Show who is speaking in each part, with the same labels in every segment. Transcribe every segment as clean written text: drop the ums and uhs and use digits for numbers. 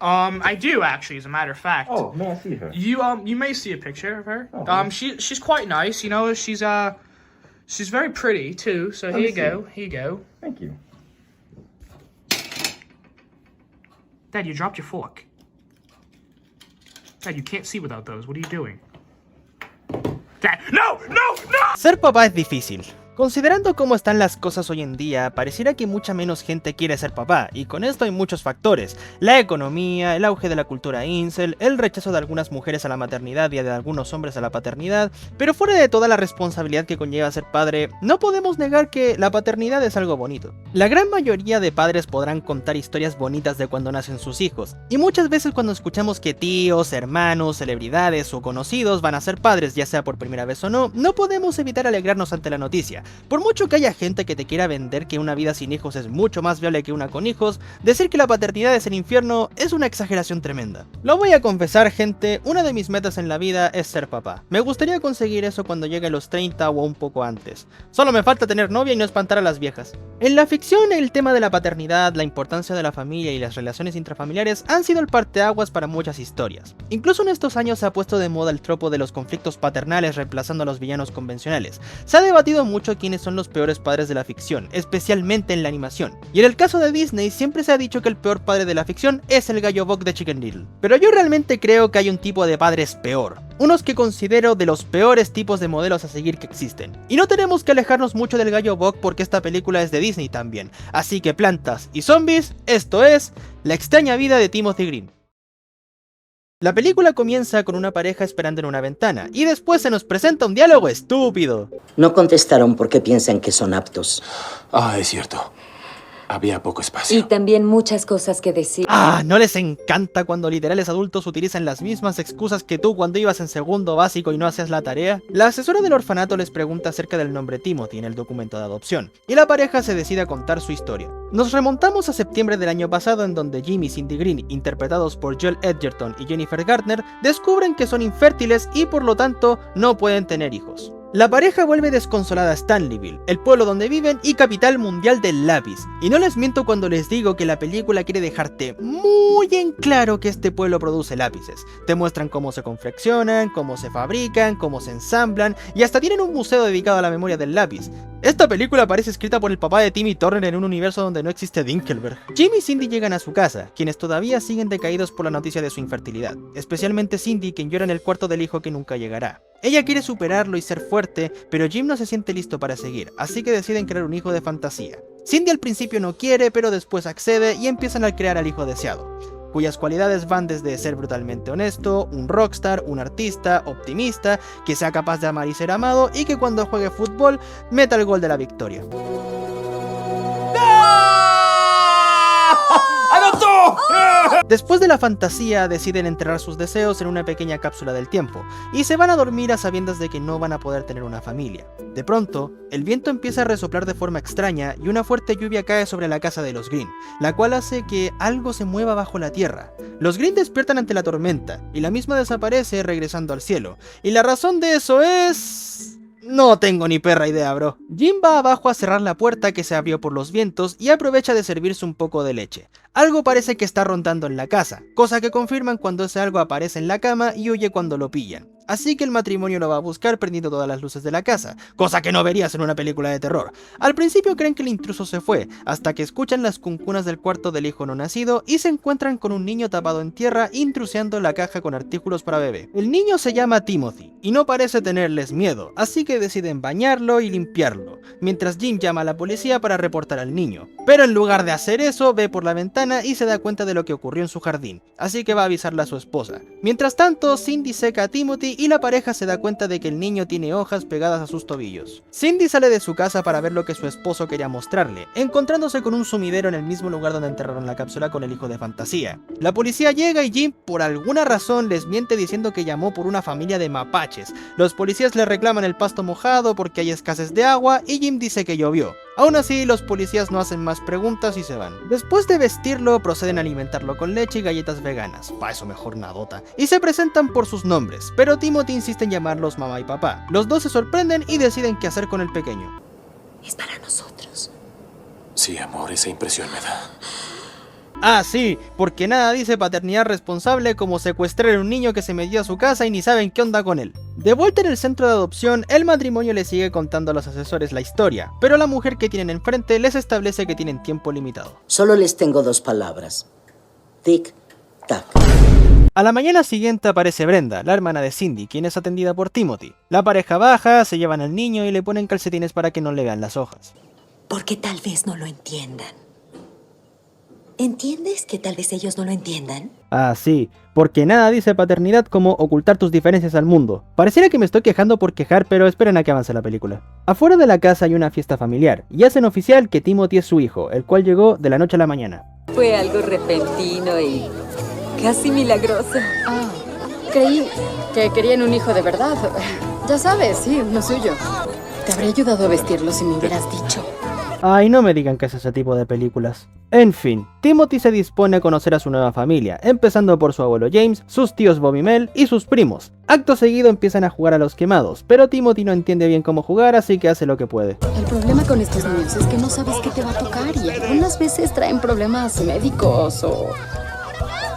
Speaker 1: I do actually, as a matter of fact.
Speaker 2: Oh, may I see her?
Speaker 1: You may see a picture of her.
Speaker 2: Oh,
Speaker 1: She's quite nice. You know, she's very pretty too. So here you go. Here you go.
Speaker 2: Thank you.
Speaker 1: Dad, you dropped your fork. Dad, you can't see without those. What are you doing? Dad, no, no, no!
Speaker 3: Ser papá es difícil. Considerando cómo están las cosas hoy en día, pareciera que mucha menos gente quiere ser papá, y con esto hay muchos factores: la economía, el auge de la cultura incel, el rechazo de algunas mujeres a la maternidad y de algunos hombres a la paternidad, pero fuera de toda la responsabilidad que conlleva ser padre, no podemos negar que la paternidad es algo bonito. La gran mayoría de padres podrán contar historias bonitas de cuando nacen sus hijos, y muchas veces cuando escuchamos que tíos, hermanos, celebridades o conocidos van a ser padres, ya sea por primera vez o no, no podemos evitar alegrarnos ante la noticia. Por mucho que haya gente que te quiera vender que una vida sin hijos es mucho más viable que una con hijos, decir que la paternidad es el infierno es una exageración tremenda. Lo voy a confesar, gente, una de mis metas en la vida es ser papá. Me gustaría conseguir eso cuando llegue a los 30 o un poco antes. Solo me falta tener novia y no espantar a las viejas. En la ficción, el tema de la paternidad, la importancia de la familia y las relaciones intrafamiliares han sido el parteaguas para muchas historias. Incluso en estos años se ha puesto de moda el tropo de los conflictos paternales reemplazando a los villanos convencionales. Se ha debatido mucho quiénes son los peores padres de la ficción, especialmente en la animación. Y en el caso de Disney siempre se ha dicho que el peor padre de la ficción es el gallo Bob de Chicken Little. Pero yo realmente creo que hay un tipo de padres peor. Unos que considero de los peores tipos de modelos a seguir que existen. Y no tenemos que alejarnos mucho del gallo Bob porque esta película es de Disney también. Así que plantas y zombies, esto es La extraña vida de Timothy Green. La película comienza con una pareja esperando en una ventana, y después se nos presenta un diálogo estúpido.
Speaker 4: No contestaron porque piensan que son aptos.
Speaker 5: Ah, es cierto. Había poco
Speaker 6: Y
Speaker 5: espacio.
Speaker 6: también muchas cosas que decir.
Speaker 3: Ah, ¿no les encanta cuando literales adultos utilizan las mismas excusas que tú cuando ibas en segundo básico y no hacías la tarea? La asesora del orfanato les pregunta acerca del nombre Timothy en el documento de adopción, y la pareja se decide a contar su historia. Nos remontamos a septiembre del año pasado, en donde Jim y Cindy Green, interpretados por Joel Edgerton y Jennifer Garner, descubren que son infértiles y por lo tanto no pueden tener hijos. La pareja vuelve desconsolada a Stanleyville, el pueblo donde viven y capital mundial del lápiz. Y no les miento cuando les digo que la película quiere dejarte muy en claro que este pueblo produce lápices. Te muestran cómo se confeccionan, cómo se fabrican, cómo se ensamblan, y hasta tienen un museo dedicado a la memoria del lápiz. Esta película parece escrita por el papá de Timmy Turner en un universo donde no existe Dinkelberg. Jim y Cindy llegan a su casa, quienes todavía siguen decaídos por la noticia de su infertilidad, especialmente Cindy, quien llora en el cuarto del hijo que nunca llegará. Ella quiere superarlo y ser fuerte, pero Jim no se siente listo para seguir, así que deciden crear un hijo de fantasía. Cindy al principio no quiere, pero después accede y empiezan a crear al hijo deseado, cuyas cualidades van desde ser brutalmente honesto, un rockstar, un artista, optimista, que sea capaz de amar y ser amado, y que cuando juegue fútbol meta el gol de la victoria. Después de la fantasía, deciden enterrar sus deseos en una pequeña cápsula del tiempo, y se van a dormir a sabiendas de que no van a poder tener una familia. De pronto, el viento empieza a resoplar de forma extraña y una fuerte lluvia cae sobre la casa de los Green, la cual hace que algo se mueva bajo la tierra. Los Green despiertan ante la tormenta, y la misma desaparece regresando al cielo, y la razón de eso es... no tengo ni perra idea, bro. Jim va abajo a cerrar la puerta que se abrió por los vientos y aprovecha de servirse un poco de leche. Algo parece que está rondando en la casa, cosa que confirman cuando ese algo aparece en la cama y huye cuando lo pillan. Así que el matrimonio lo va a buscar prendiendo todas las luces de la casa, cosa que no verías en una película de terror. Al principio creen que el intruso se fue, hasta que escuchan las cuncunas del cuarto del hijo no nacido y se encuentran con un niño tapado en tierra intrusiando la caja con artículos para bebé. El niño se llama Timothy y no parece tenerles miedo, así que deciden bañarlo y limpiarlo, mientras Jim llama a la policía para reportar al niño. Pero en lugar de hacer eso, ve por la ventana y se da cuenta de lo que ocurrió en su jardín, así que va a avisarle a su esposa. Mientras tanto, Cindy seca a Timothy y la pareja se da cuenta de que el niño tiene hojas pegadas a sus tobillos. Cindy sale de su casa para ver lo que su esposo quería mostrarle, encontrándose con un sumidero en el mismo lugar donde enterraron la cápsula con el hijo de fantasía. La policía llega y Jim, por alguna razón, les miente diciendo que llamó por una familia de mapaches. Los policías le reclaman el pasto mojado porque hay escasez de agua y Jim dice que llovió. Aún así, los policías no hacen más preguntas y se van. Después de vestirlo, proceden a alimentarlo con leche y galletas veganas, pa' eso mejor nadota, y se presentan por sus nombres, pero Timothy insiste en llamarlos mamá y papá. Los dos se sorprenden y deciden qué hacer con el pequeño.
Speaker 6: Es para nosotros.
Speaker 5: Sí, amor, esa impresión me da.
Speaker 3: Ah, sí, porque nada dice paternidad responsable como secuestrar a un niño que se metió a su casa y ni saben qué onda con él. De vuelta en el centro de adopción, el matrimonio le sigue contando a los asesores la historia, pero la mujer que tienen enfrente les establece que tienen tiempo limitado.
Speaker 4: Solo les tengo 2 palabras. Tic-tac.
Speaker 3: A la mañana siguiente aparece Brenda, la hermana de Cindy, quien es atendida por Timothy. La pareja baja, se llevan al niño y le ponen calcetines para que no le vean las hojas.
Speaker 6: Porque tal vez no lo entiendan. ¿Entiendes que tal vez ellos no lo entiendan?
Speaker 3: Ah, sí, porque nada dice paternidad como ocultar tus diferencias al mundo. Pareciera que me estoy quejando por quejar, pero esperen a que avance la película. Afuera de la casa hay una fiesta familiar, y hacen oficial que Timothy es su hijo, el cual llegó de la noche a la mañana.
Speaker 6: Fue algo repentino y casi milagroso.
Speaker 2: Ah, creí que querían un hijo de verdad. Ya sabes, sí, uno suyo. Te habría ayudado a vestirlo si me hubieras dicho.
Speaker 3: Ay, no me digan que es ese tipo de películas. En fin, Timothy se dispone a conocer a su nueva familia, empezando por su abuelo James, sus tíos Bob y Mel y sus primos. Acto seguido empiezan a jugar a los quemados, pero Timothy no entiende bien cómo jugar, así que hace lo que puede.
Speaker 2: El problema con estos niños es que no sabes qué te va a tocar y algunas veces traen problemas médicos o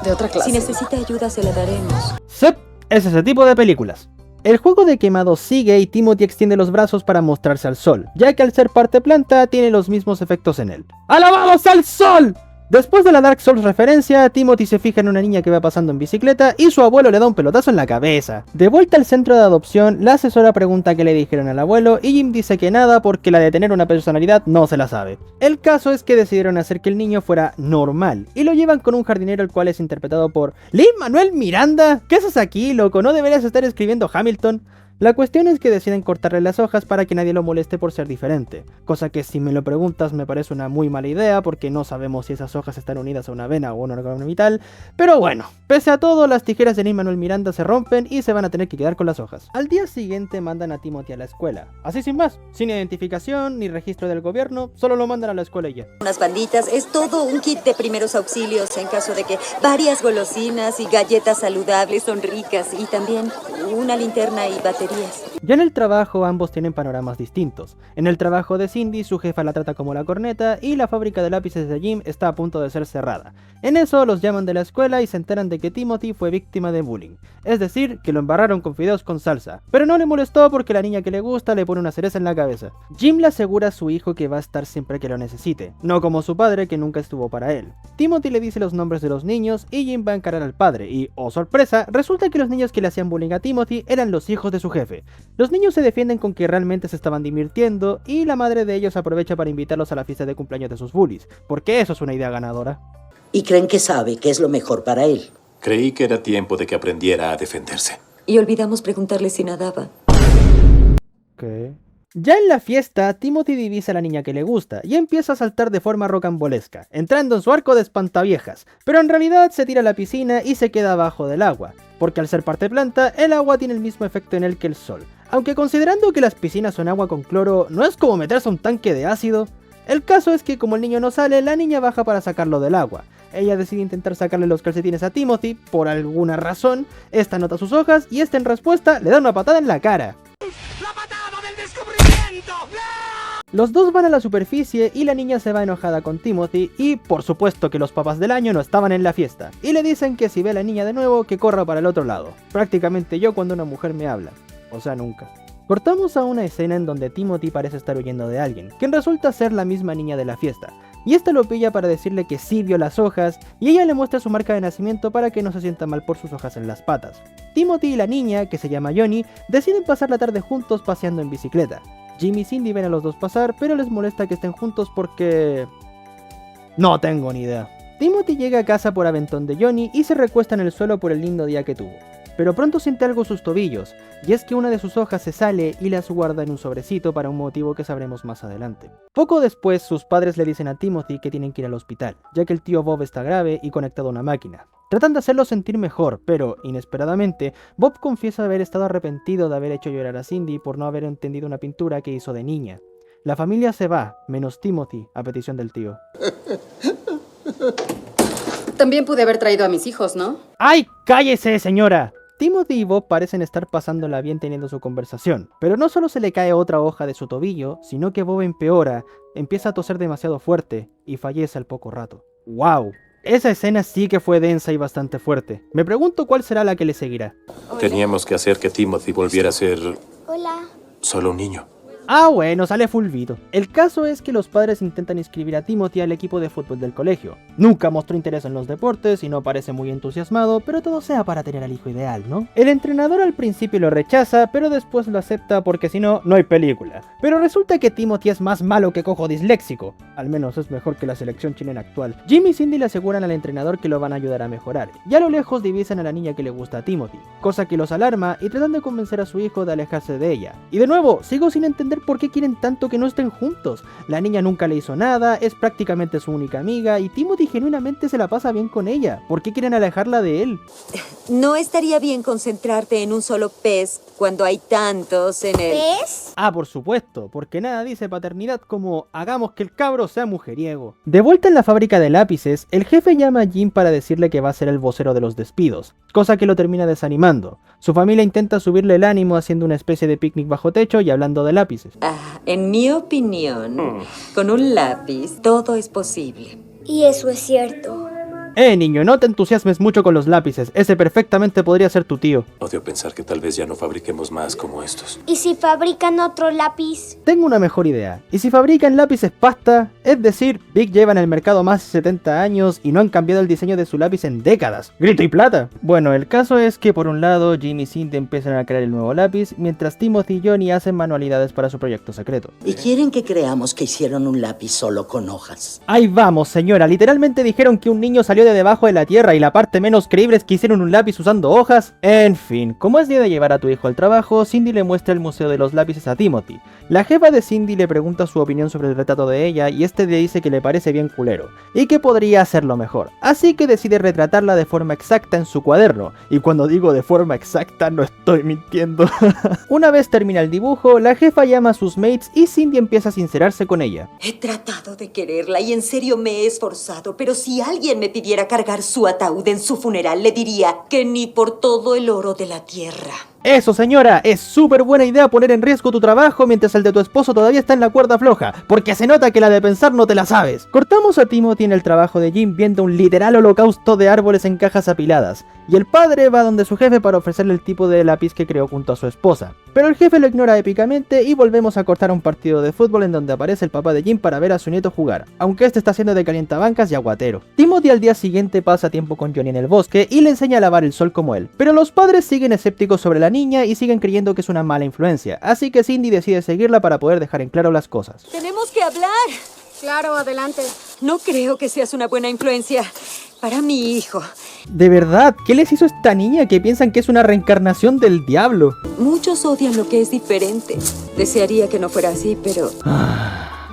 Speaker 2: de otra clase.
Speaker 6: Si necesita ayuda, se la daremos.
Speaker 3: Sep, es ese tipo de películas. El juego de quemados sigue y Timothy extiende los brazos para mostrarse al sol, ya que al ser parte planta tiene los mismos efectos en él. ¡Alabamos al sol! Después de la Dark Souls referencia, Timothy se fija en una niña que va pasando en bicicleta y su abuelo le da un pelotazo en la cabeza. De vuelta al centro de adopción, la asesora pregunta qué le dijeron al abuelo y Jim dice que nada porque la de tener una personalidad no se la sabe. El caso es que decidieron hacer que el niño fuera normal y lo llevan con un jardinero el cual es interpretado por Lin-Manuel Miranda. ¿Qué haces aquí, loco? ¿No deberías estar escribiendo Hamilton? La cuestión es que deciden cortarle las hojas para que nadie lo moleste por ser diferente, cosa que si me lo preguntas me parece una muy mala idea porque no sabemos si esas hojas están unidas a una vena o un órgano vital, pero bueno, pese a todo las tijeras de Lin-Manuel Miranda se rompen y se van a tener que quedar con las hojas. Al día siguiente mandan a Timothy a la escuela, así sin más, sin identificación ni registro del gobierno, solo lo mandan a la escuela y ya.
Speaker 6: Unas banditas, es todo un kit de primeros auxilios en caso de que varias golosinas y galletas saludables son ricas y también una linterna y baterías.
Speaker 3: Ya en el trabajo ambos tienen panoramas distintos. En el trabajo de Cindy su jefa la trata como la corneta y la fábrica de lápices de Jim está a punto de ser cerrada. En eso los llaman de la escuela y se enteran de que Timothy fue víctima de bullying. Es decir, que lo embarraron con fideos con salsa. Pero no le molestó porque la niña que le gusta le pone una cereza en la cabeza. Jim le asegura a su hijo que va a estar siempre que lo necesite, no como su padre que nunca estuvo para él. Timothy le dice los nombres de los niños y Jim va a encarar al padre y, oh sorpresa, resulta que los niños que le hacían bullying a Timothy eran los hijos de su jefe. Los niños se defienden con que realmente se estaban divirtiendo y la madre de ellos aprovecha para invitarlos a la fiesta de cumpleaños de sus bullies, porque eso es una idea ganadora.
Speaker 4: Y creen que sabe que es lo mejor para él.
Speaker 5: Creí que era tiempo de que aprendiera a defenderse.
Speaker 6: Y olvidamos preguntarle si nadaba.
Speaker 3: ¿Qué? Ya en la fiesta, Timothy divisa a la niña que le gusta y empieza a saltar de forma rocambolesca, entrando en su arco de espantaviejas, pero en realidad se tira a la piscina y se queda abajo del agua, porque al ser parte planta, el agua tiene el mismo efecto en él que el sol. Aunque considerando que las piscinas son agua con cloro, ¿no es como meterse a un tanque de ácido? El caso es que como el niño no sale, la niña baja para sacarlo del agua. Ella decide intentar sacarle los calcetines a Timothy, por alguna razón, esta nota sus hojas y esta en respuesta le da una patada en la cara. ¡La patada del descubrimiento! Los dos van a la superficie y la niña se va enojada con Timothy y por supuesto que los papás del año no estaban en la fiesta y le dicen que si ve a la niña de nuevo que corra para el otro lado. Prácticamente yo cuando una mujer me habla, o sea nunca. Cortamos a una escena en donde Timothy parece estar huyendo de alguien, quien resulta ser la misma niña de la fiesta, y esta lo pilla para decirle que sí vio las hojas y ella le muestra su marca de nacimiento para que no se sienta mal por sus hojas en las patas. Timothy y la niña, que se llama Johnny, deciden pasar la tarde juntos paseando en bicicleta. Jim y Cindy ven a los dos pasar, pero les molesta que estén juntos porque... no tengo ni idea. Timothy llega a casa por aventón de Johnny y se recuesta en el suelo por el lindo día que tuvo. Pero pronto siente algo en sus tobillos, y es que una de sus hojas se sale y las guarda en un sobrecito para un motivo que sabremos más adelante. Poco después, sus padres le dicen a Timothy que tienen que ir al hospital, ya que el tío Bob está grave y conectado a una máquina. Tratan de hacerlo sentir mejor, pero, inesperadamente, Bob confiesa haber estado arrepentido de haber hecho llorar a Cindy por no haber entendido una pintura que hizo de niña. La familia se va, menos Timothy, a petición del tío.
Speaker 2: También pude haber traído a mis hijos, ¿no?
Speaker 3: ¡Ay, cállese, señora! Timothy y Bob parecen estar pasándola bien teniendo su conversación, pero no solo se le cae otra hoja de su tobillo, sino que Bob empeora, empieza a toser demasiado fuerte y fallece al poco rato. ¡Wow! Esa escena sí que fue densa y bastante fuerte. Me pregunto cuál será la que le seguirá.
Speaker 5: Teníamos que hacer que Timothy volviera a ser
Speaker 7: Hola.
Speaker 5: solo un niño.
Speaker 3: Ah, bueno, sale fulvito. El caso es que los padres intentan inscribir a Timothy al equipo de fútbol del colegio. Nunca mostró interés en los deportes y no parece muy entusiasmado, pero todo sea para tener al hijo ideal, ¿no? El entrenador al principio lo rechaza, pero después lo acepta porque si no, no hay película. Pero resulta que Timothy es más malo que cojo disléxico. Al menos es mejor que la selección chilena actual. Jim y Cindy le aseguran al entrenador que lo van a ayudar a mejorar. Y a lo lejos divisan a la niña que le gusta a Timothy, cosa que los alarma y tratan de convencer a su hijo de alejarse de ella. Y de nuevo, sigo sin entender por qué quieren tanto que no estén juntos. La niña nunca le hizo nada, es prácticamente su única amiga y Timothy genuinamente se la pasa bien con ella. ¿Por qué quieren alejarla de él?
Speaker 6: ¿No estaría bien concentrarte en un solo pez cuando hay tantos en el...
Speaker 7: ¿Ves?
Speaker 3: Ah, por supuesto, porque nada dice paternidad como hagamos que el cabro sea mujeriego. De vuelta en la fábrica de lápices, el jefe llama a Jim para decirle que va a ser el vocero de los despidos, cosa que lo termina desanimando. Su familia intenta subirle el ánimo haciendo una especie de picnic bajo techo y hablando de lápices.
Speaker 6: En mi opinión, con un lápiz todo es posible.
Speaker 7: Y eso es cierto.
Speaker 3: Niño, no te entusiasmes mucho con los lápices, ese perfectamente podría ser tu tío.
Speaker 5: Odio pensar que tal vez ya no fabriquemos más como estos.
Speaker 7: ¿Y si fabrican otro lápiz?
Speaker 3: Tengo una mejor idea. ¿Y si fabrican lápices pasta? Es decir, Bic lleva en el mercado más de 70 años y no han cambiado el diseño de su lápiz en décadas. ¡Grito y plata! Bueno, el caso es que por un lado, Jim y Cindy empiezan a crear el nuevo lápiz, mientras Timothy y Johnny hacen manualidades para su proyecto secreto.
Speaker 4: Y quieren que creamos que hicieron un lápiz solo con hojas.
Speaker 3: Ahí vamos, señora. Literalmente dijeron que un niño salió de debajo de la tierra y la parte menos creíble es que hicieron un lápiz usando hojas. En fin, como es día de llevar a tu hijo al trabajo, Cindy le muestra el museo de los lápices a Timothy. La jefa de Cindy le pregunta su opinión sobre el retrato de ella y este le dice que le parece bien culero y que podría hacerlo mejor. Así que decide retratarla de forma exacta en su cuaderno. Y cuando digo de forma exacta no estoy mintiendo. Una vez termina el dibujo, la jefa llama a sus mates y Cindy empieza a sincerarse con ella.
Speaker 6: He tratado de quererla y en serio me he esforzado, pero si alguien me pidiera cargar su ataúd en su funeral, le diría que ni por todo el oro de la tierra.
Speaker 3: Eso, señora, es súper buena idea poner en riesgo tu trabajo mientras el de tu esposo todavía está en la cuerda floja, porque se nota que la de pensar no te la sabes. Cortamos a Timothy en el trabajo de Jim viendo un literal holocausto de árboles en cajas apiladas, y el padre va donde su jefe para ofrecerle el tipo de lápiz que creó junto a su esposa. Pero el jefe lo ignora épicamente y volvemos a cortar un partido de fútbol en donde aparece el papá de Jim para ver a su nieto jugar, aunque este está haciendo de calientabancas y aguatero. Timothy al día siguiente pasa tiempo con Johnny en el bosque y le enseña a lavar el sol como él, pero los padres siguen escépticos sobre la niña y siguen creyendo que es una mala influencia, así que Cindy decide seguirla para poder dejar en claro las cosas.
Speaker 6: Tenemos que hablar.
Speaker 2: Claro, adelante.
Speaker 6: No creo que seas una buena influencia para mi hijo.
Speaker 3: De verdad, ¿qué les hizo a esta niña que piensan que es una reencarnación del diablo?
Speaker 6: Muchos odian lo que es diferente. Desearía que no fuera así, pero...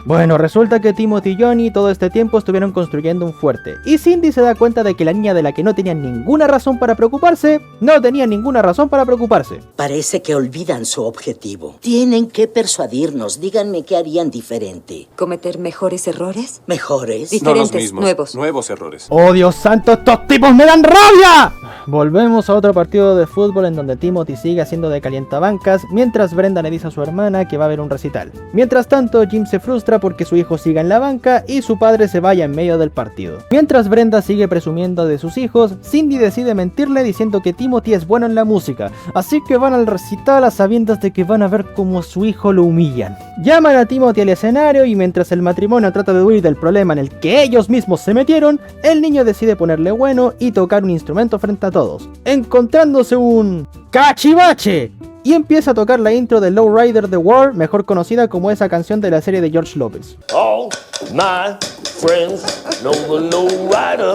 Speaker 3: Bueno, resulta que Timothy y Johnny todo este tiempo estuvieron construyendo un fuerte, y Cindy se da cuenta de que la niña de la que no tenían ninguna razón para preocuparse, no tenía ninguna razón para preocuparse.
Speaker 4: Parece que olvidan su objetivo. Tienen que persuadirnos. Díganme qué harían diferente.
Speaker 6: ¿Cometer mejores errores?
Speaker 4: ¿Mejores?
Speaker 6: Sí.
Speaker 5: No los
Speaker 6: Diferentes,
Speaker 5: mismos.
Speaker 6: nuevos.
Speaker 5: Nuevos errores.
Speaker 3: ¡Oh, Dios santo, estos tipos me dan rabia! Volvemos a otro partido de fútbol en donde Timothy sigue haciendo de calientabancas, mientras Brenda le dice a su hermana que va a haber un recital. Mientras tanto, Jim se frustra porque su hijo siga en la banca y su padre se vaya en medio del partido. Mientras Brenda sigue presumiendo de sus hijos, Cindy decide mentirle diciendo que Timothy es bueno en la música, así que van al recital a sabiendas de que van a ver cómo a su hijo lo humillan. Llaman a Timothy al escenario y mientras el matrimonio trata de huir del problema en el que ellos mismos se metieron, el niño decide ponerle bueno y tocar un instrumento frente a todos, encontrándose un cachivache. Y empieza a tocar la intro de Lowrider The War, mejor conocida como esa canción de la serie de George Lopez.
Speaker 8: All my friends know the lowrider.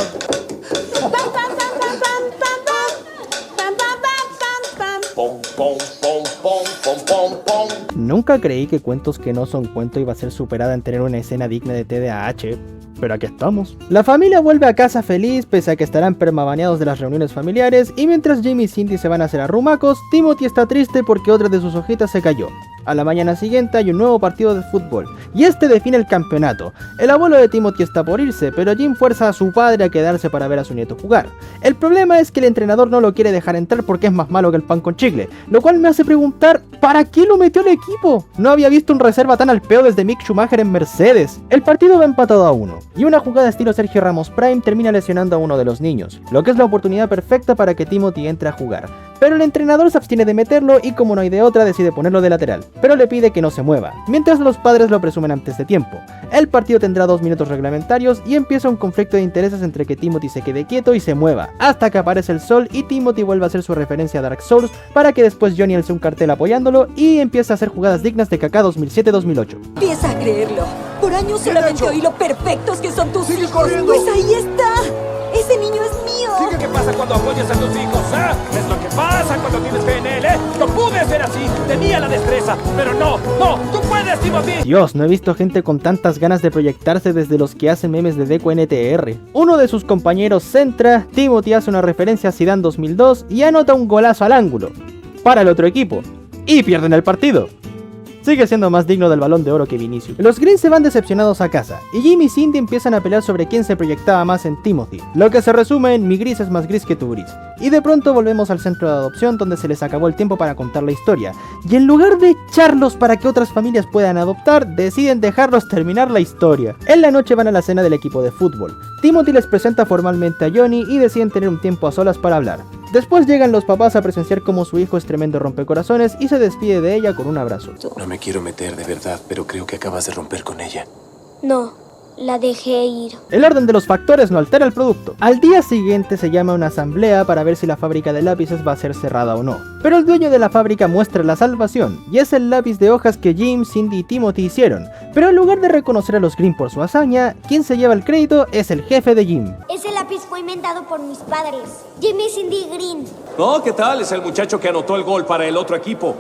Speaker 8: Pom, pom, pom, pom, pom, pom, pom.
Speaker 3: Nunca creí que Cuentos que no son cuento iba a ser superada en tener una escena digna de TDAH, pero aquí estamos. La familia vuelve a casa feliz pese a que estarán permabaneados de las reuniones familiares, y mientras Jim y Cindy se van a hacer arrumacos, Timothy está triste porque otra de sus hojitas se cayó. A la mañana siguiente hay un nuevo partido de fútbol, y este define el campeonato. El abuelo de Timothy está por irse, pero Jim fuerza a su padre a quedarse para ver a su nieto jugar. El problema es que el entrenador no lo quiere dejar entrar porque es más malo que el pan con chicle, lo cual me hace preguntar, ¿para qué lo metió al equipo? No había visto un reserva tan al pedo desde Mick Schumacher en Mercedes. El partido va empatado a 1, y una jugada estilo Sergio Ramos Prime termina lesionando a uno de los niños, lo que es la oportunidad perfecta para que Timothy entre a jugar. Pero el entrenador se abstiene de meterlo y como no hay de otra decide ponerlo de lateral, pero le pide que no se mueva, mientras los padres lo presumen antes de tiempo. El partido tendrá 2 minutos reglamentarios y empieza un conflicto de intereses entre que Timothy se quede quieto y se mueva, hasta que aparece el sol y Timothy vuelve a hacer su referencia a Dark Souls para que después Johnny alce un cartel apoyándolo y empieza a hacer jugadas dignas de Kaká 2007-2008.
Speaker 6: Empieza a creerlo. Por años solamente oí lo perfectos que son tus hijos.
Speaker 9: corriendo.
Speaker 6: Pues ahí está. Ese niño es mío.
Speaker 9: ¿Qué pasa cuando apoyas a tus hijos? ¿Ah? Es lo que pasa cuando tienes fe en él, ¿eh? No pude ser así, tenía la destreza, pero no, tú puedes, Timothy.
Speaker 3: Dios, no he visto gente con tantas ganas de proyectarse desde los que hacen memes de Deco NTR. Uno de sus compañeros centra, Timothy hace una referencia a Zidane 2002 y anota un golazo al ángulo para el otro equipo, y pierden el partido. Sigue siendo más digno del Balón de Oro que Vinicius. Los Green se van decepcionados a casa, y Jim y Cindy empiezan a pelear sobre quién se proyectaba más en Timothy, lo que se resume en mi gris es más gris que tu gris. Y de pronto volvemos al centro de adopción donde se les acabó el tiempo para contar la historia, y en lugar de echarlos para que otras familias puedan adoptar, deciden dejarlos terminar la historia. En la noche van a la cena del equipo de fútbol. Timothy les presenta formalmente a Johnny y deciden tener un tiempo a solas para hablar. Después llegan los papás a presenciar cómo su hijo es tremendo rompecorazones y se despide de ella con un abrazo.
Speaker 5: No me quiero meter de verdad, pero creo que acabas de romper con ella.
Speaker 7: No, la dejé ir.
Speaker 3: El orden de los factores no altera el producto. Al día siguiente se llama una asamblea para ver si la fábrica de lápices va a ser cerrada o no. Pero el dueño de la fábrica muestra la salvación, y es el lápiz de hojas que Jim, Cindy y Timothy hicieron. Pero en lugar de reconocer a los Green por su hazaña, quien se lleva el crédito es el jefe de Jim.
Speaker 7: Ese lápiz fue inventado por mis padres, Jimmy y Cindy Green.
Speaker 9: Oh, ¿qué tal? Es el muchacho que anotó el gol para el otro equipo.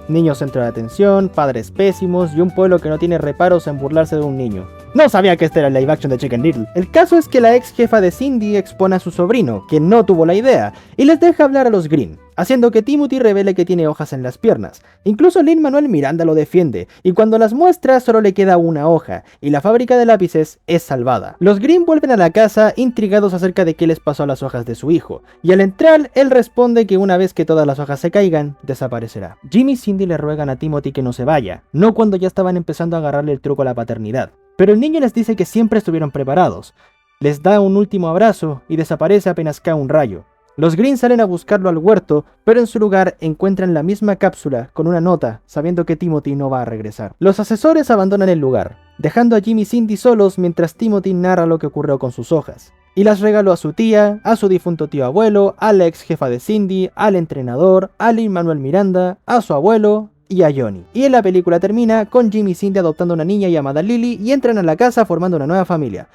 Speaker 3: Niño centro de atención, padres pésimos y un pueblo que no tiene reparos en burlarse de un niño. No sabía que este era el live action de Chicken Little. El caso es que la ex jefa de Cindy expone a su sobrino, quien no tuvo la idea, y les deja hablar a los Green, haciendo que Timothy revele que tiene hojas en las piernas. Incluso Lin-Manuel Miranda lo defiende, y cuando las muestra solo le queda una hoja, y la fábrica de lápices es salvada. Los Green vuelven a la casa intrigados acerca de qué les pasó a las hojas de su hijo, y al entrar, él responde que una vez que todas las hojas se caigan, desaparecerá. Jim y Cindy le ruegan a Timothy que no se vaya, no cuando ya estaban empezando a agarrarle el truco a la paternidad. Pero el niño les dice que siempre estuvieron preparados. Les da un último abrazo y desaparece apenas cae un rayo. Los Green salen a buscarlo al huerto, pero en su lugar encuentran la misma cápsula con una nota, sabiendo que Timothy no va a regresar. Los asesores abandonan el lugar, dejando a Jim y Cindy solos mientras Timothy narra lo que ocurrió con sus hojas. Y las regaló a su tía, a su difunto tío abuelo, a la ex jefa de Cindy, al entrenador, a Lin-Manuel Miranda, a su abuelo y a Johnny. Y en la película termina con Jim y Cindy adoptando una niña llamada Lily y entran a la casa formando una nueva familia.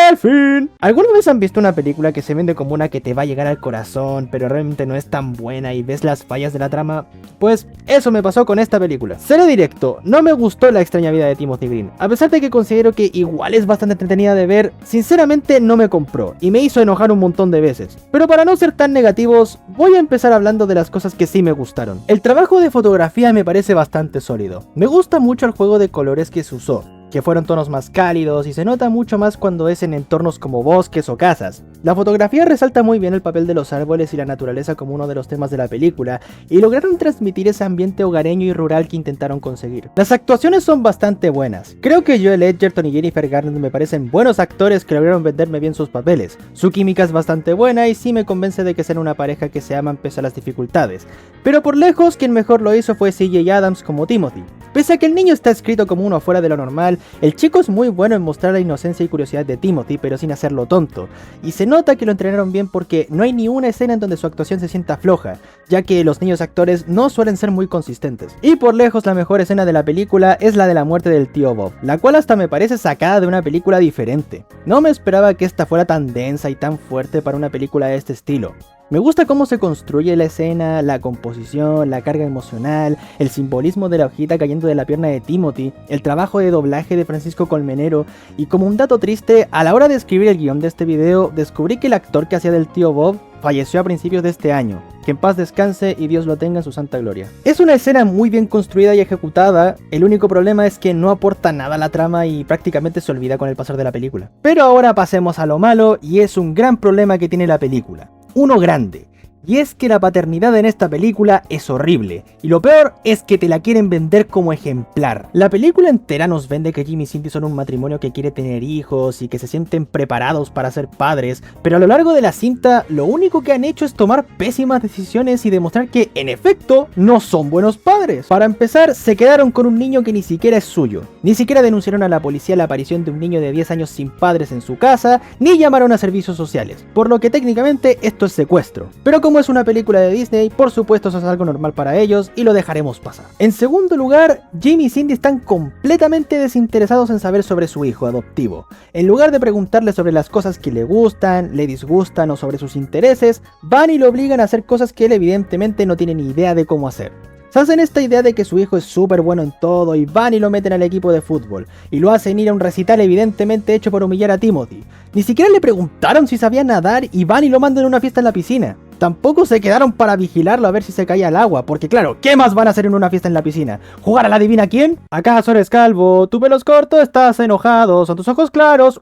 Speaker 3: ¡El fin! ¿Alguna vez han visto una película que se vende como una que te va a llegar al corazón, pero realmente no es tan buena y ves las fallas de la trama? Pues eso me pasó con esta película. Seré directo, no me gustó La extraña vida de Timothy Green. A pesar de que considero que igual es bastante entretenida de ver, sinceramente no me compró y me hizo enojar un montón de veces. Pero para no ser tan negativos, voy a empezar hablando de las cosas que sí me gustaron. El trabajo de fotografía me parece bastante sólido. Me gusta mucho el juego de colores que se usó, que fueron tonos más cálidos y se nota mucho más cuando es en entornos como bosques o casas. La fotografía resalta muy bien el papel de los árboles y la naturaleza como uno de los temas de la película y lograron transmitir ese ambiente hogareño y rural que intentaron conseguir. Las actuaciones son bastante buenas. Creo que Joel Edgerton y Jennifer Garner me parecen buenos actores que lograron venderme bien sus papeles. Su química es bastante buena y sí me convence de que sean una pareja que se aman pese a las dificultades. Pero por lejos quien mejor lo hizo fue CJ Adams como Timothy. Pese a que el niño está escrito como uno fuera de lo normal, el chico es muy bueno en mostrar la inocencia y curiosidad de Timothy, pero sin hacerlo tonto. Y se nota que lo entrenaron bien porque no hay ni una escena en donde su actuación se sienta floja, ya que los niños actores no suelen ser muy consistentes. Y por lejos la mejor escena de la película es la de la muerte del tío Bob, la cual hasta me parece sacada de una película diferente. No me esperaba que esta fuera tan densa y tan fuerte para una película de este estilo. Me gusta cómo se construye la escena, la composición, la carga emocional, el simbolismo de la hojita cayendo de la pierna de Timothy, el trabajo de doblaje de Francisco Colmenero, y como un dato triste, a la hora de escribir el guión de este video, descubrí que el actor que hacía del tío Bob falleció a principios de este año. que en paz descanse y Dios lo tenga en su santa gloria. Es una escena muy bien construida y ejecutada, el único problema es que no aporta nada a la trama y prácticamente se olvida con el pasar de la película. Pero ahora pasemos a lo malo, y es un gran problema que tiene la película. Uno grande. Y es que la paternidad en esta película es horrible, y lo peor es que te la quieren vender como ejemplar. La película entera nos vende que Jim y Cindy son un matrimonio que quiere tener hijos y que se sienten preparados para ser padres, pero a lo largo de la cinta lo único que han hecho es tomar pésimas decisiones y demostrar que en efecto no son buenos padres. Para empezar, se quedaron con un niño que ni siquiera es suyo, ni siquiera denunciaron a la policía la aparición de un niño de 10 años sin padres en su casa, ni llamaron a servicios sociales, por lo que técnicamente esto es secuestro. Pero como es una película de Disney, por supuesto eso es algo normal para ellos y lo dejaremos pasar. En segundo lugar, Jim y Cindy están completamente desinteresados en saber sobre su hijo adoptivo. En lugar de preguntarle sobre las cosas que le gustan, le disgustan o sobre sus intereses, van y lo obligan a hacer cosas que él evidentemente no tiene ni idea de cómo hacer. Se hacen esta idea de que su hijo es súper bueno en todo y van y lo meten al equipo de fútbol y lo hacen ir a un recital evidentemente hecho por humillar a Timothy. Ni siquiera le preguntaron si sabía nadar y van y lo mandan a una fiesta en la piscina. Tampoco se quedaron para vigilarlo a ver si se caía al agua, porque claro, ¿qué más van a hacer en una fiesta en la piscina? ¿Jugar a la adivina quién? ¿Acaso eres calvo? ¿Tu pelo es corto? ¿Estás enojado? ¿Son tus ojos claros?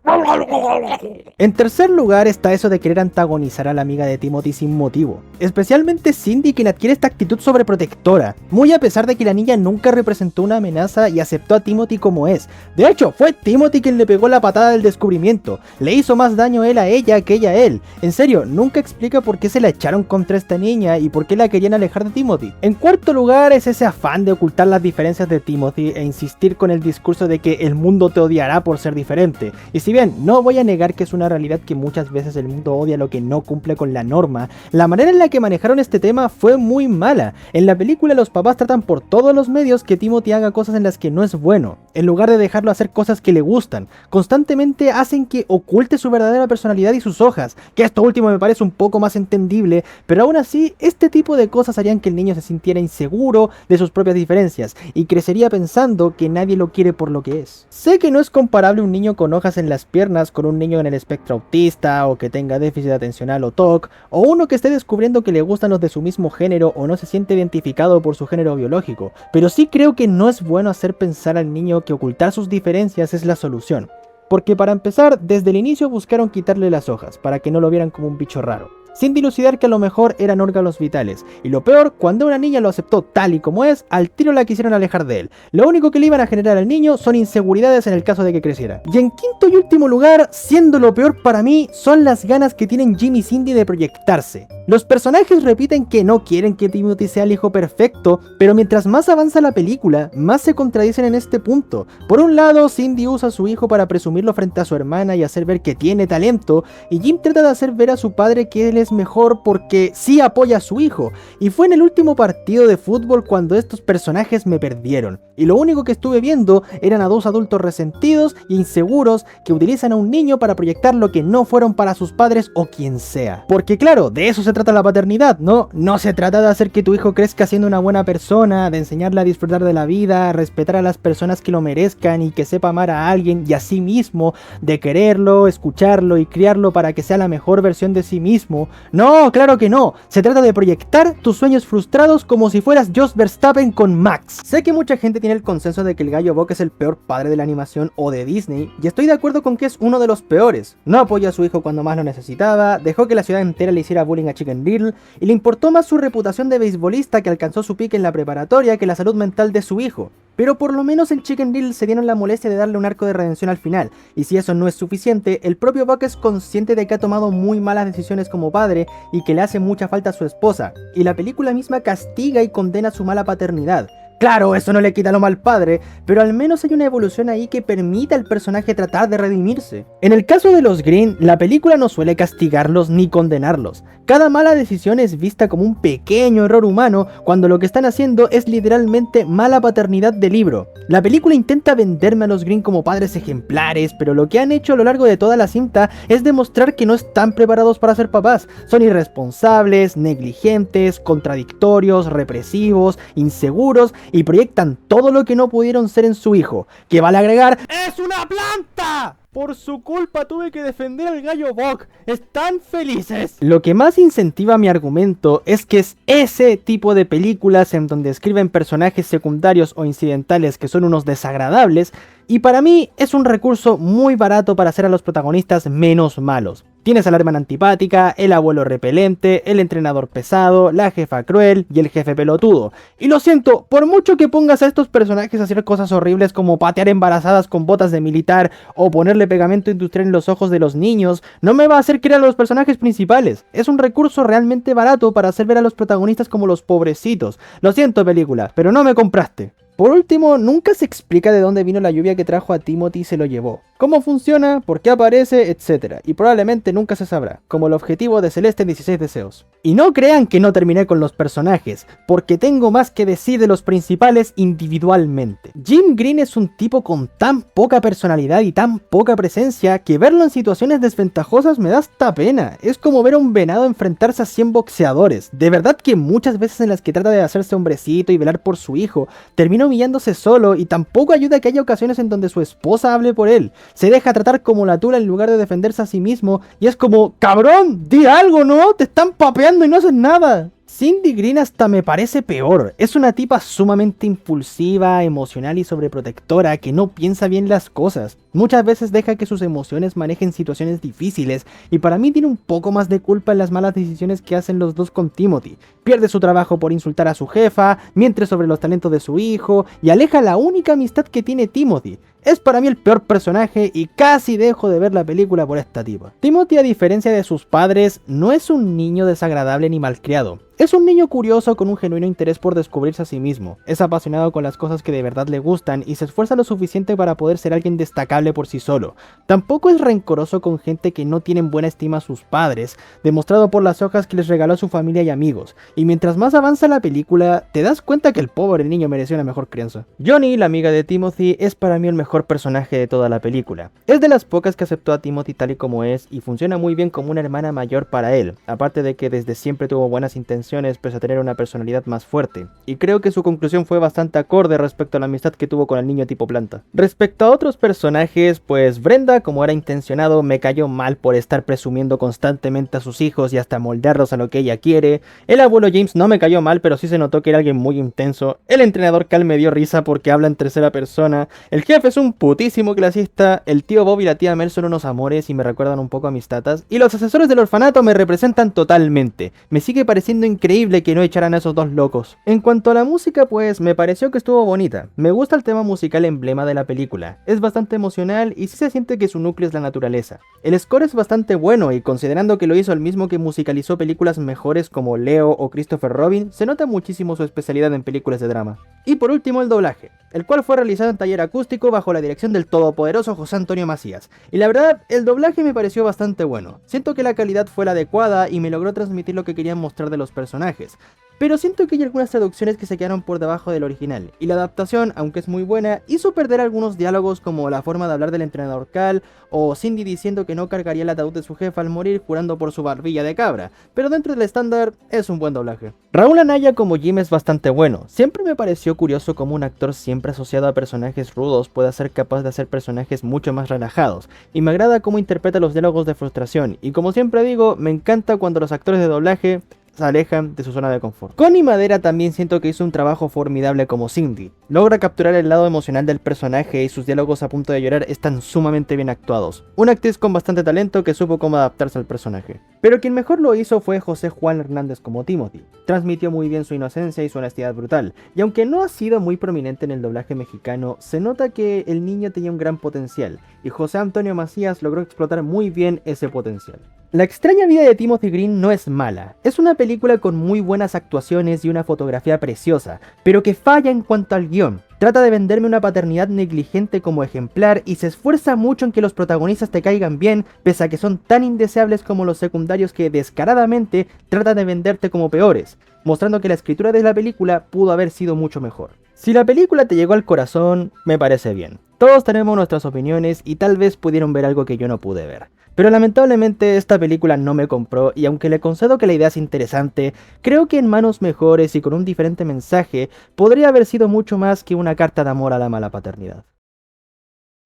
Speaker 3: En tercer lugar está eso de querer antagonizar a la amiga de Timothy sin motivo. Especialmente Cindy, quien adquiere esta actitud sobreprotectora, muy a pesar de que la niña nunca representó una amenaza y aceptó a Timothy como es. De hecho, fue Timothy quien le pegó la patada del descubrimiento. Le hizo más daño él a ella que ella a él. En serio, nunca explica por qué se la echaron contra esta niña y por qué la querían alejar de Timothy. En cuarto lugar es ese afán de ocultar las diferencias de Timothy e insistir con el discurso de que el mundo te odiará por ser diferente. Y si bien no voy a negar que es una realidad que muchas veces el mundo odia lo que no cumple con la norma, la manera en la que manejaron este tema fue muy mala. En la película los papás tratan por todos los medios que Timothy haga cosas en las que no es bueno, en lugar de dejarlo hacer cosas que le gustan. Constantemente hacen que oculte su verdadera personalidad y sus hojas, que esto último me parece un poco más entendible, pero aún así este tipo de cosas harían que el niño se sintiera inseguro de sus propias diferencias y crecería pensando que nadie lo quiere por lo que es. Sé que no es comparable un niño con hojas en las piernas con un niño en el espectro autista o que tenga déficit atencional o TOC, o uno que esté descubriendo que le gustan los de su mismo género o no se siente identificado por su género biológico, pero sí creo que no es bueno hacer pensar al niño que ocultar sus diferencias es la solución. Porque para empezar, desde el inicio buscaron quitarle las hojas, para que no lo vieran como un bicho raro, sin dilucidar que a lo mejor eran órganos vitales, y lo peor, cuando una niña lo aceptó tal y como es, al tiro la quisieron alejar de él. Lo único que le iban a generar al niño son inseguridades en el caso de que creciera. Y en quinto y último lugar, siendo lo peor para mí, son las ganas que tienen Jim y Cindy de proyectarse. Los personajes repiten que no quieren que Timothy sea el hijo perfecto, pero mientras más avanza la película, más se contradicen en este punto. Por un lado, Cindy usa a su hijo para presumirlo frente a su hermana y hacer ver que tiene talento, y Jim trata de hacer ver a su padre que él es mejor porque sí apoya a su hijo. Y fue en el último partido de fútbol cuando estos personajes me perdieron, y lo único que estuve viendo eran a dos adultos resentidos e inseguros que utilizan a un niño para proyectar lo que no fueron para sus padres o quien sea. Porque claro, de eso se trata la paternidad, ¿no? No se trata de hacer que tu hijo crezca siendo una buena persona, de enseñarle a disfrutar de la vida, a respetar a las personas que lo merezcan y que sepa amar a alguien y a sí mismo, de quererlo, escucharlo y criarlo para que sea la mejor versión de sí mismo. No, claro que no. Se trata de proyectar tus sueños frustrados como si fueras Jos Verstappen con Max. Sé que mucha gente tiene el consenso de que el gallo Buck es el peor padre de la animación o de Disney, y estoy de acuerdo con que es uno de los peores. No apoyó a su hijo cuando más lo necesitaba, dejó que la ciudad entera le hiciera bullying a Chicken Little, y le importó más su reputación de beisbolista que alcanzó su pique en la preparatoria que la salud mental de su hijo. Pero por lo menos en Chicken Little se dieron la molestia de darle un arco de redención al final, y si eso no es suficiente, el propio Buck es consciente de que ha tomado muy malas decisiones como padre y que le hace mucha falta a su esposa, y la película misma castiga y condena su mala paternidad. Claro, eso no le quita lo mal padre, pero al menos hay una evolución ahí que permite al personaje tratar de redimirse. En el caso de los Green, la película no suele castigarlos ni condenarlos. Cada mala decisión es vista como un pequeño error humano, cuando lo que están haciendo es literalmente mala paternidad de libro. La película intenta venderme a los Green como padres ejemplares, pero lo que han hecho a lo largo de toda la cinta es demostrar que no están preparados para ser papás. Son irresponsables, negligentes, contradictorios, represivos, inseguros y proyectan todo lo que no pudieron ser en su hijo, que vale agregar, ¡es una planta! Por su culpa tuve que defender al gallo Bok. ¡Están felices! Lo que más incentiva mi argumento es que es ese tipo de películas en donde escriben personajes secundarios o incidentales que son unos desagradables, y para mí es un recurso muy barato para hacer a los protagonistas menos malos. Tienes a la hermana antipática, el abuelo repelente, el entrenador pesado, la jefa cruel y el jefe pelotudo. Y lo siento, por mucho que pongas a estos personajes a hacer cosas horribles como patear embarazadas con botas de militar o ponerle pegamento industrial en los ojos de los niños, no me va a hacer creer a los personajes principales. Es un recurso realmente barato para hacer ver a los protagonistas como los pobrecitos. Lo siento, película, pero no me compraste. Por último, nunca se explica de dónde vino la lluvia que trajo a Timothy y se lo llevó, cómo funciona, por qué aparece, etc. Y probablemente nunca se sabrá, como el objetivo de Celeste en 16 deseos. Y no crean que no terminé con los personajes, porque tengo más que decir de los principales individualmente. Jim Green es un tipo con tan poca personalidad y tan poca presencia que verlo en situaciones desventajosas me da hasta pena. Es como ver a un venado enfrentarse a 100 boxeadores. De verdad que muchas veces en las que trata de hacerse hombrecito y velar por su hijo, termina humillándose solo, y tampoco ayuda que haya ocasiones en donde su esposa hable por él. Se deja tratar como la tula en lugar de defenderse a sí mismo, y es como, cabrón, di algo, ¿no? Te están papeando y no haces nada. Cindy Green hasta me parece peor. Es una tipa sumamente impulsiva, emocional y sobreprotectora que no piensa bien las cosas. Muchas veces deja que sus emociones manejen situaciones difíciles, y para mí tiene un poco más de culpa en las malas decisiones que hacen los dos con Timothy. Pierde su trabajo por insultar a su jefa, miente sobre los talentos de su hijo y aleja la única amistad que tiene Timothy. Es para mí el peor personaje y casi dejo de ver la película por esta tipa. Timothy, a diferencia de sus padres, no es un niño desagradable ni malcriado. Es un niño curioso con un genuino interés por descubrirse a sí mismo. Es apasionado con las cosas que de verdad le gustan y se esfuerza lo suficiente para poder ser alguien destacable por sí solo. Tampoco es rencoroso con gente que no tienen buena estima a sus padres, demostrado por las hojas que les regaló a su familia y amigos. Y mientras más avanza la película, te das cuenta que el pobre niño mereció una mejor crianza. Johnny, la amiga de Timothy, es para mí el mejor personaje de toda la película. Es de las pocas que aceptó a Timothy tal y como es y funciona muy bien como una hermana mayor para él, aparte de que desde siempre tuvo buenas intenciones pese a tener una personalidad más fuerte, y creo que su conclusión fue bastante acorde respecto a la amistad que tuvo con el niño tipo planta. Respecto a otros personajes, pues Brenda, como era intencionado, me cayó mal por estar presumiendo constantemente a sus hijos y hasta moldearlos a lo que ella quiere. El abuelo James no me cayó mal, pero sí se notó que era alguien muy intenso. El entrenador Cal me dio risa porque habla en tercera persona. El jefe es un putísimo clasista. El tío Bob y la tía Mel son unos amores y me recuerdan un poco a mis tatas. Y los asesores del orfanato me representan totalmente. Me sigue pareciendo increíble que no echaran a esos dos locos. En cuanto a la música, pues me pareció que estuvo bonita. Me gusta el tema musical emblema de la película. Es bastante emocional y sí se siente que su núcleo es la naturaleza. El score es bastante bueno y considerando que lo hizo el mismo que musicalizó películas mejores como Leo o Christopher Robin, se nota muchísimo su especialidad en películas de drama. Y por último el doblaje, el cual fue realizado en taller acústico bajo la dirección del todopoderoso José Antonio Macías. Y la verdad, el doblaje me pareció bastante bueno. Siento que la calidad fue la adecuada y me logró transmitir lo que querían mostrar de los personajes. Pero siento que hay algunas traducciones que se quedaron por debajo del original, y la adaptación, aunque es muy buena, hizo perder algunos diálogos como la forma de hablar del entrenador Cal, o Cindy diciendo que no cargaría el ataúd de su jefa al morir jurando por su barbilla de cabra, pero dentro del estándar es un buen doblaje. Raúl Anaya como Jim es bastante bueno. Siempre me pareció curioso cómo un actor siempre asociado a personajes rudos puede ser capaz de hacer personajes mucho más relajados, y me agrada cómo interpreta los diálogos de frustración, y como siempre digo, me encanta cuando los actores de doblaje se alejan de su zona de confort. Connie Madera también siento que hizo un trabajo formidable como Cindy. Logra capturar el lado emocional del personaje y sus diálogos a punto de llorar están sumamente bien actuados. Una actriz con bastante talento que supo cómo adaptarse al personaje. Pero quien mejor lo hizo fue José Juan Hernández como Timothy. Transmitió muy bien su inocencia y su honestidad brutal. Y aunque no ha sido muy prominente en el doblaje mexicano, se nota que el niño tenía un gran potencial. Y José Antonio Macías logró explotar muy bien ese potencial. La extraña vida de Timothy Green no es mala. Es una película con muy buenas actuaciones y una fotografía preciosa, pero que falla en cuanto al guión. Trata de venderme una paternidad negligente como ejemplar y se esfuerza mucho en que los protagonistas te caigan bien, pese a que son tan indeseables como los secundarios que descaradamente tratan de venderte como peores, mostrando que la escritura de la película pudo haber sido mucho mejor. Si la película te llegó al corazón, me parece bien. Todos tenemos nuestras opiniones y tal vez pudieron ver algo que yo no pude ver. Pero lamentablemente esta película no me compró y aunque le concedo que la idea es interesante, creo que en manos mejores y con un diferente mensaje podría haber sido mucho más que una carta de amor a la mala paternidad.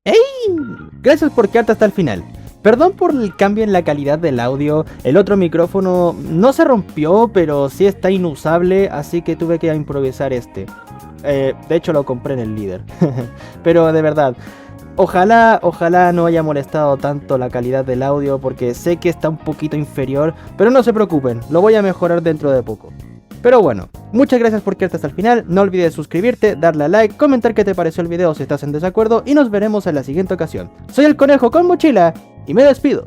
Speaker 3: ¡Ey! Gracias por quedarte hasta el final. Perdón por el cambio en la calidad del audio, el otro micrófono no se rompió, pero sí está inusable, así que tuve que improvisar este. De hecho lo compré en el líder. Pero de verdad, ojalá no haya molestado tanto la calidad del audio, porque sé que está un poquito inferior, pero no se preocupen, lo voy a mejorar dentro de poco. Pero bueno, muchas gracias por quedarte hasta el final, no olvides suscribirte, darle a like, comentar qué te pareció el video si estás en desacuerdo y nos veremos en la siguiente ocasión. Soy el Conejo con Mochila y me despido.